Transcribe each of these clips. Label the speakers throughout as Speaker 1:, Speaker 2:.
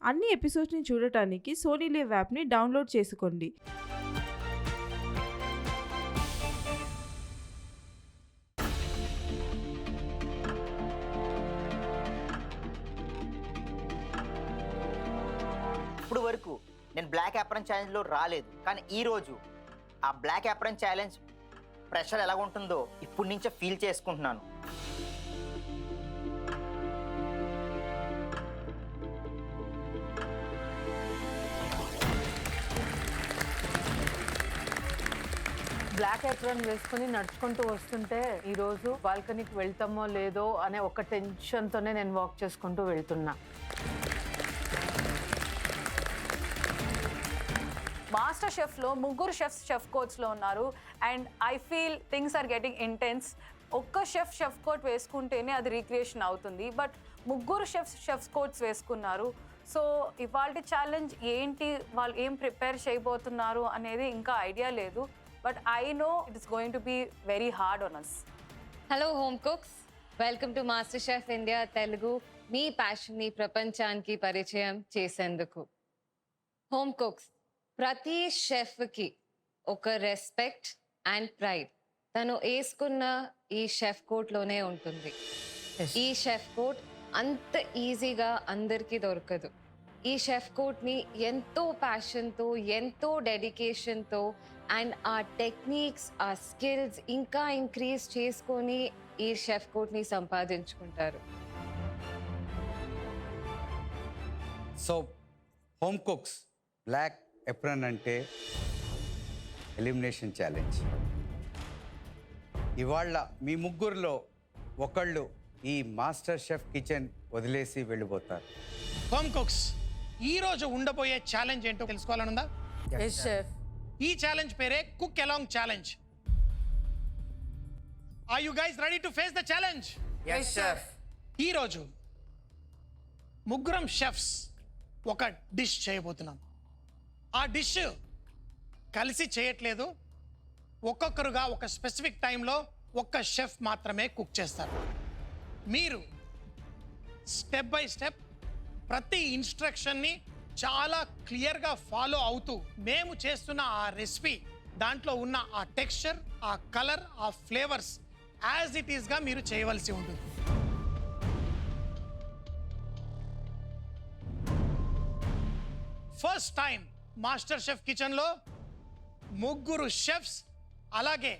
Speaker 1: అన్ని ఎపిసోడ్స్ని చూడటానికి Sony live యాప్ని డౌన్లోడ్ చేసుకోండి.
Speaker 2: ఇప్పుడు వరకు నేను బ్లాక్ యాప్రన్ ఛాలెంజ్లో రాలేదు, కానీ ఈరోజు ఆ బ్లాక్ యాప్రన్ ఛాలెంజ్ ప్రెషర్ ఎలా ఉంటుందో ఇప్పటి నుంచే ఫీల్ చేసుకుంటున్నాను.
Speaker 3: బ్లాక్ ఏప్రన్ వేసుకుని నడుచుకుంటూ వస్తుంటే ఈరోజు బాల్కనీకి వెళ్తామో లేదో అనే ఒక టెన్షన్తోనే నేను వాక్ చేసుకుంటూ వెళ్తున్నా.
Speaker 4: మాస్టర్ షెఫ్లో ముగ్గురు షెఫ్ కోచ్లో ఉన్నారు and I feel things are getting intense. ఒక్క షెఫ్ కోట్ వేసుకుంటేనే అది రీక్రియేషన్ అవుతుంది, బట్ ముగ్గురు షెఫ్ కోట్స్ వేసుకున్నారు. సో ఇవాళ ఛాలెంజ్ ఏంటి, వాళ్ళు ఏం ప్రిపేర్ చేయబోతున్నారు అనేది ఇంకా ఐడియా లేదు, but I know it is going to be very hard on us.
Speaker 5: Hello home cooks, welcome to master chef India Telugu. మీ ప్యాషన్ని ప్రపంచానికి పరిచయం చేసేందుకు. హోమ్ కుక్స్, ప్రతి షెఫ్కి ఒక రెస్పెక్ట్ అండ్ ప్రైడ్ తను వేసుకున్న ఈ షెఫ్ కోట్లోనే ఉంటుంది. ఈ షెఫ్ కోట్ అంత ఈజీగా అందరికీ దొరకదు. ఈ షెఫ్ కోట్ని ఎంతో ప్యాషన్తో, ఎంతో డెడికేషన్తో అండ్ ఆ టెక్నిక్స్, ఆ స్కిల్స్ ఇంకా ఇంక్రీజ్ చేసుకొని ఈ షెఫ్ కోట్ని సంపాదించుకుంటారు.
Speaker 6: So home cooks, black apron అంటే ఎలిమినేషన్ ఛాలెంజ్. ఇవాళ మీ ముగ్గురులో ఒకళ్ళు ఈ మాస్టర్ షెఫ్ కిచెన్ వదిలేసి వెళ్ళిపోతారు.
Speaker 7: హోమ్ కుక్స్, ఈరోజు ఉండబోయే ఛాలెంజ్ ఏంటో తెలుసుకోవాలనుందా? ఈ ఛాలెంజ్ పేరే cook along challenge. Are you guys ready to face the challenge?
Speaker 2: yes chef.
Speaker 7: ఈరోజు ముగ్గురం షెఫ్స్ ఒక డిష్ చేయబోతున్నాం. ఆ డిష్ కలిసి చేయట్లేదు, ఒక్కొక్కరుగా ఒక స్పెసిఫిక్ టైంలో ఒక్క షెఫ్ మాత్రమే కుక్ చేస్తారు. మీరు స్టెప్ బై స్టెప్ ప్రతి ఇన్స్ట్రక్షన్ని చాలా క్లియర్గా ఫాలో అవుతూ మేము చేస్తున్న ఆ రెసిపీ, దాంట్లో ఉన్న ఆ టెక్స్చర్, ఆ కలర్, ఆ ఫ్లేవర్స్ యాజ్ ఇట్ ఈస్గా మీరు చేయవలసి ఉంటుంది. ఫస్ట్ టైం మాస్టర్ షెఫ్ కిచెన్లో ముగ్గురు షెఫ్స్ అలాగే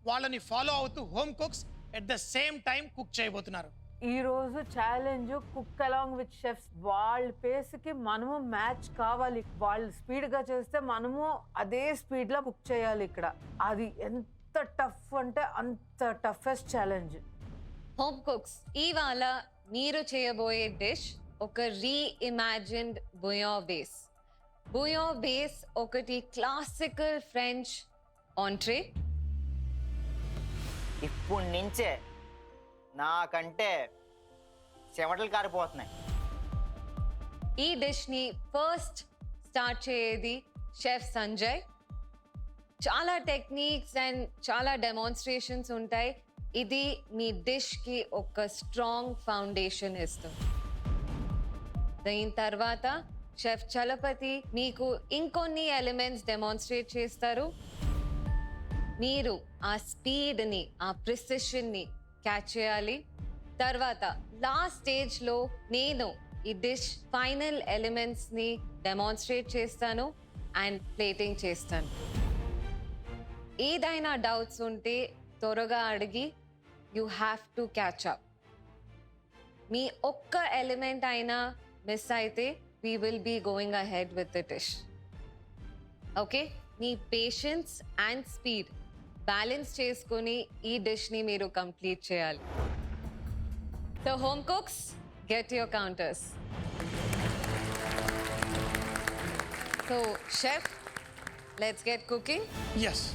Speaker 7: వాళ్ళని ఫాలో అవుతూ home cooks at the same time cook చేయబోతున్నారు.
Speaker 3: ఈరోజు challenge cook along with chefs. వాళ్ళ పేస్కి మనము మ్యాచ్ కావాలి. వాళ్ళు స్పీడ్గా చేస్తే మనము అదే స్పీడ్లో కుక్ చేయాలి. ఇక్కడ అది ఎంత టఫ్ అంటే అంత టఫెస్ట్ ఛాలెంజ్.
Speaker 5: హోమ్ కుక్స్, ఇవాళ మీరు చేయబోయే డిష్ ఒక రీఇమాజిన్డ్ బుయోన్ బేస్. బుయోన్ బేస్ ఒకటి క్లాసికల్ ఫ్రెంచ్ ఆంట్రే.
Speaker 2: ఇప్పుడు నుంచే నాకంటే చెమటలు కారిపోతున్నాయి.
Speaker 5: ఈ డిష్ని ఫస్ట్ స్టార్ట్ చేయేది షెఫ్ సంజయ్. చాలా టెక్నిక్స్ అండ్ చాలా డెమాన్స్ట్రేషన్స్ ఉంటాయి. ఇది మీ డిష్కి ఒక స్ట్రాంగ్ ఫౌండేషన్ ఇస్తుంది. దీని తర్వాత షెఫ్ చలపతి మీకు ఇంకొన్ని ఎలిమెంట్స్ డెమాన్స్ట్రేట్ చేస్తారు. మీరు ఆ స్పీడ్ని, ఆ ప్రిసిషన్ని క్యాచ్ చేయాలి. తర్వాత లాస్ట్ స్టేజ్లో నేను ఈ డిష్ ఫైనల్ ఎలిమెంట్స్ని డెమాన్స్ట్రేట్ చేస్తాను అండ్ ప్లేటింగ్ చేస్తాను. ఏదైనా డౌట్స్ ఉంటే త్వరగా అడిగి you have to catch up. మీ ఒక్క ఎలిమెంట్ అయినా మిస్ అయితే we will be going ahead with the dish. Okay? మీ పేషెన్స్ అండ్ స్పీడ్ బ్యాలెన్స్ చేసుకొని ఈ డిష్ని మీరు కంప్లీట్ చేయాలి. So home cooks, get your counters. So chef, let's get cooking.
Speaker 7: Yes,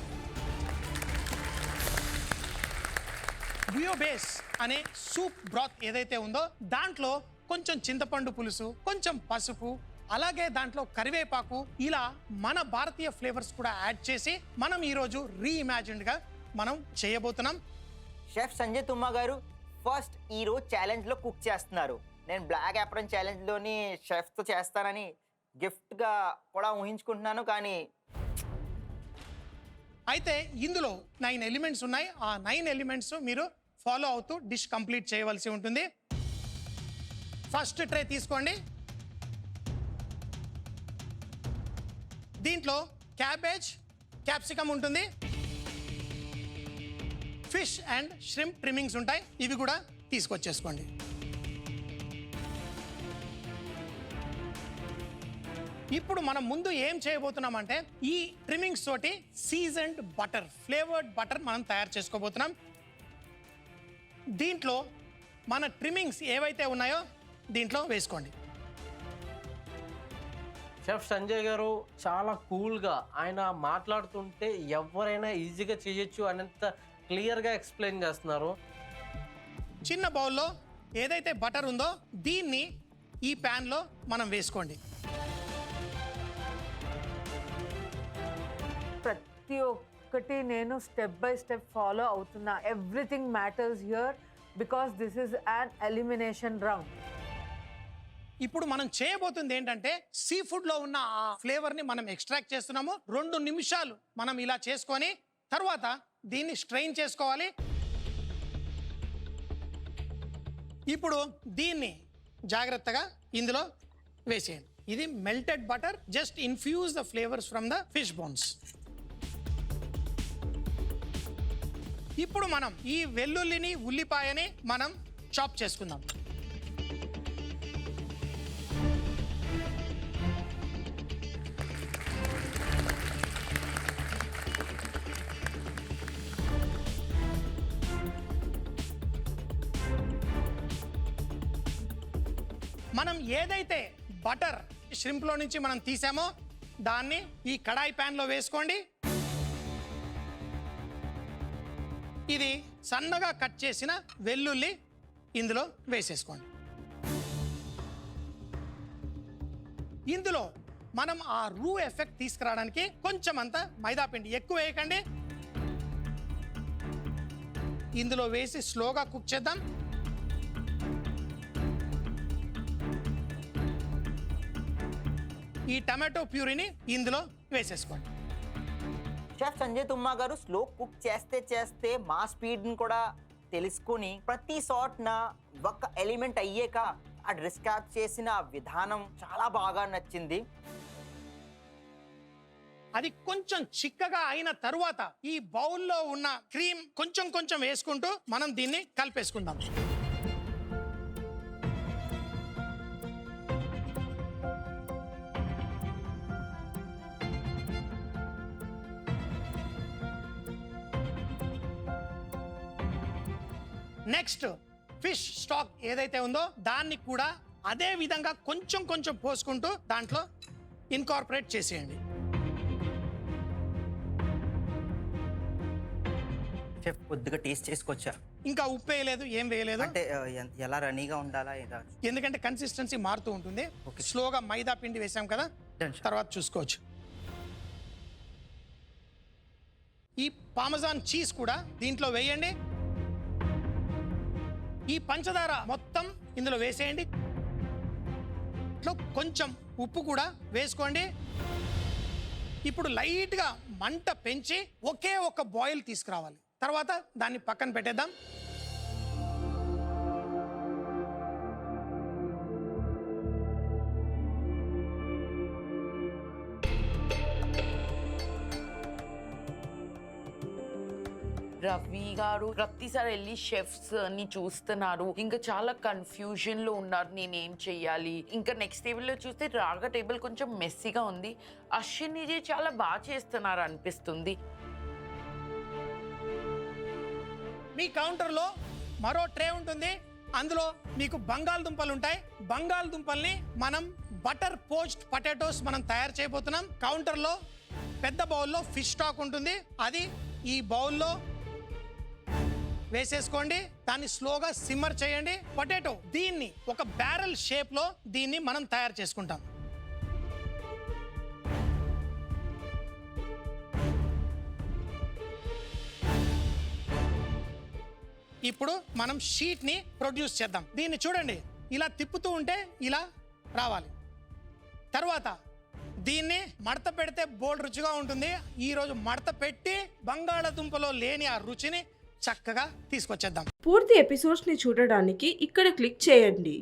Speaker 7: బుయో బేస్ అనే సూప్ బ్రాత్ ఏదైతే ఉందో దాంట్లో కొంచెం చింతపండు పులుసు, కొంచెం పసుపు, అలాగే దాంట్లో కరివేపాకు, ఇలా మన భారతీయ ఫ్లేవర్స్ కూడా యాడ్ చేసి మనం ఈరోజు రీఇమాజిన్డ్గా మనం చేయబోతున్నాం.
Speaker 2: షెఫ్ సంజయ్ తుమ్మా గారు ఫస్ట్ ఈరోజు ఛాలెంజ్లో కుక్ చేస్తున్నారు. నేను బ్లాక్ యాప్రన్ ఛాలెంజ్లోని షెఫ్తో చేస్తానని గిఫ్ట్గా కూడా ఊహించుకుంటున్నాను. కానీ
Speaker 7: అయితే ఇందులో 9 ఎలిమెంట్స్ ఉన్నాయి. ఆ 9 ఎలిమెంట్స్ మీరు ఫాలో అవుతూ డిష్ కంప్లీట్ చేయవలసి ఉంటుంది. ఫస్ట్ ట్రే తీసుకోండి. దీంట్లో క్యాబేజ్, క్యాప్సికమ్ ఉంటుంది, ఫిష్ అండ్ ష్రింప్ ట్రిమ్మింగ్స్ ఉంటాయి. ఇవి కూడా తీసుకొచ్చేసుకోండి. ఇప్పుడు మనం ముందు ఏం చేయబోతున్నామంటే ఈ ట్రిమ్మింగ్స్ తోటి సీజన్డ్ బటర్, ఫ్లేవర్డ్ బటర్ మనం తయారు చేసుకోబోతున్నాం. దీంట్లో మన ట్రిమ్మింగ్స్ ఏవైతే ఉన్నాయో దీంట్లో వేసుకోండి.
Speaker 8: షెఫ్ సంజయ్ గారు చాలా కూల్గా ఆయన మాట్లాడుతుంటే ఎవరైనా ఈజీగా చేయొచ్చు అనేంత క్లియర్గా ఎక్స్ప్లెయిన్ చేస్తున్నారు.
Speaker 7: చిన్న బౌల్లో ఏదైతే బటర్ ఉందో దీన్ని ఈ ప్యాన్లో మనం వేసుకోండి.
Speaker 3: ప్రతి ఒక్కటి నేను స్టెప్ బై స్టెప్ ఫాలో అవుతున్నా. Everything matters here because this is an elimination round.
Speaker 7: ఇప్పుడు మనం చేయబోతుంది ఏంటంటే సీ ఫుడ్లో ఉన్న ఆ ఫ్లేవర్ని మనం ఎక్స్ట్రాక్ట్ చేస్తున్నాము. 2 నిమిషాలు మనం ఇలా చేసుకొని తర్వాత దీన్ని స్ట్రెయిన్ చేసుకోవాలి. ఇప్పుడు దీన్ని జాగ్రత్తగా ఇందులో వేసేయండి. ఇది melted butter. Just infuse the flavours from the fish bones. ఇప్పుడు మనం ఈ వెల్లుల్లిని, ఉల్లిపాయని మనం చాప్ చేసుకుందాం. మనం ఏదైతే బటర్ ష్రింప్లో నుంచి మనం తీసామో దాన్ని ఈ కడాయి ప్యాన్లో వేసుకోండి. ఇది సన్నగా కట్ చేసిన వెల్లుల్లి ఇందులో వేసేసుకోండి. ఇందులో మనం ఆ రూ ఎఫెక్ట్ తీసుకురావడానికి కొంచెం అంత మైదా పిండి, ఎక్కువ వేయకండి, ఇందులో వేసి స్లోగా కుక్ చేద్దాం. ఈ టమాటో ప్యూరీని ఇందులో వేసేసుకోండి.
Speaker 2: షెఫ్ సంజయ్ తుమ్మా గారు స్లో కుక్ చేస్తే మా స్పీడ్ని కూడా తెలుసుకుని ప్రతి షాట్న ఒక ఎలిమెంట్ అయ్యాక ఆ డిస్క్రైబ్ చేసిన విధానం చాలా బాగా నచ్చింది.
Speaker 7: అది కొంచెం చిక్కగా అయిన తరువాత ఈ బౌల్లో ఉన్న క్రీమ్ కొంచెం కొంచెం వేసుకుంటూ మనం దీన్ని కలిపేసుకుందాం. నెక్స్ట్ ఫిష్ స్టాక్ ఏదైతే ఉందో దాన్ని కూడా అదే విధంగా కొంచెం కొంచెం పోసుకుంటూ దాంట్లో ఇన్కార్పొరేట్ చేసేయండి.
Speaker 2: షెఫ్ కొద్దిగా టేస్ట్ చేసుకొచ్చా.
Speaker 7: ఇంకా ఉప్పు వేయలేదు, ఏం వేయలేదు.
Speaker 2: అంటే ఎలా రనీగా ఉండాలా
Speaker 7: ఎందుకంటే కన్సిస్టెన్సీ మారుతూ ఉంటుంది.
Speaker 2: Okay.
Speaker 7: స్లోగా మైదా పిండి వేసాం కదా,
Speaker 2: Done, chef.
Speaker 7: తర్వాత చూసుకోవచ్చు. ఈ పామజాన్ చీజ్ కూడా దీంట్లో వేయండి. ఈ పంచదార మొత్తం ఇందులో వేసేయండి. ఇట్లా కొంచెం ఉప్పు కూడా వేసుకోండి. ఇప్పుడు లైట్గా మంట పెంచి ఒకే ఒక బాయిల్ తీసుకురావాలి. తర్వాత దాన్ని పక్కన పెట్టేద్దాం.
Speaker 9: రవి గారు ప్రతిసారి వెళ్ళి షెఫ్స్ ని చూస్తున్నారు, ఇంకా చాలా కన్ఫ్యూజన్ లో ఉన్నారు నేనేం చెయ్యాలి. ఇంకా నెక్స్ట్ టేబుల్ లో చూస్తే రాగా టేబుల్ కొంచెం మెస్సీగా ఉంది. అశ్విని జీ చాలా బాగా చేస్తున్నారు అనిపిస్తుంది.
Speaker 7: మీ కౌంటర్లో మరో ట్రే ఉంటుంది. అందులో మీకు బంగాళదుంపలు ఉంటాయి. బంగాళదుంపల్ని మనం బటర్ పోచ్డ్ పొటాటోస్ మనం తయారు చేయబోతున్నాం. కౌంటర్లో పెద్ద బౌల్లో ఫిష్ స్టాక్ ఉంటుంది. అది ఈ బౌల్లో వేసేసుకోండి. దాన్ని స్లోగా సిమ్మర్ చేయండి. పొటాటో దీన్ని ఒక బ్యారెల్ షేప్లో దీన్ని మనం తయారు చేసుకుంటాం. ఇప్పుడు మనం షీట్ని ప్రొడ్యూస్ చేద్దాం. దీన్ని చూడండి, ఇలా తిప్పుతూ ఉంటే ఇలా రావాలి. తర్వాత దీన్ని మడత పెడితే బోల్డ్ రుచిగా ఉంటుంది. ఈరోజు మడత పెట్టి బంగాళదుంపలో లేని ఆ రుచిని చక్కగా తీసుకొచ్చేద్దాం.
Speaker 1: పూర్తి ఎపిసోడ్స్ని చూడడానికి ఇక్కడ క్లిక్ చేయండి.